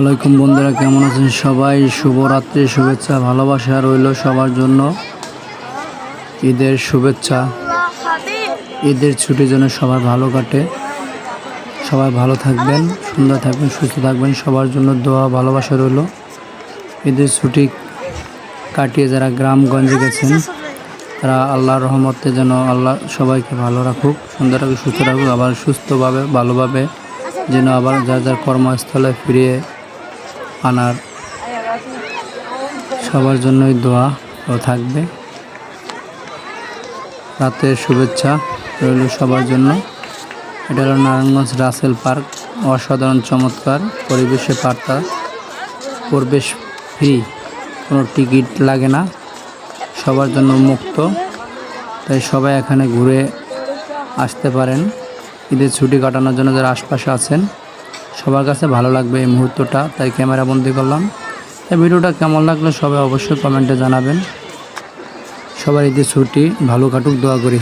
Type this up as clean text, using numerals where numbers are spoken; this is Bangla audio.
আলাইকুম বন্ধুরা, কেমন আছেন সবাই? শুভরাত্রি, শুভেচ্ছা, ভালোবাসা রইল সবার জন্য। ঈদের শুভেচ্ছা। ঈদের ছুটির জন্য সবার ভালো কাটে, সবাই ভালো থাকবেন, সুন্দর থাকবেন, সুস্থ থাকবেন, সবার জন্য দোয়া ভালোবাসা রইল। ঈদের ছুটি কাটিয়ে যারা গ্রামগঞ্জে গেছেন তারা আল্লাহর রহমতে যেন আল্লাহ সবাইকে ভালো রাখুক, সুন্দর রাখুক, সুস্থ রাখুক, আবার সুস্থভাবে ভালোভাবে যেন আবার যার যার কর্মস্থলে ফিরিয়ে আনার সবার জন্যই দোয়া থাকবে। রাতের শুভেচ্ছা রইল সবার জন্য। এটা হলো নারায়ণগঞ্জ রাসেল পার্ক, অসাধারণ চমৎকার পরিবেশে পার্কটা, পরিবেশ ফ্রি, কোনো টিকিট লাগে না, সবার জন্য মুক্ত, তাই সবাই এখানে ঘুরে আসতে পারেন ঈদের ছুটি কাটানোর জন্য। যারা আশপাশে আছেন সবার কাছে ভালো লাগবে এই মুহূর্তটা, তাই ক্যামেরা বন্দি করলাম। তাই ভিডিওটা কেমন লাগলো সবাই অবশ্যই কমেন্টে জানাবেন। সবার ঈদের ছুটি ভালো কাটুক দোয়া করি।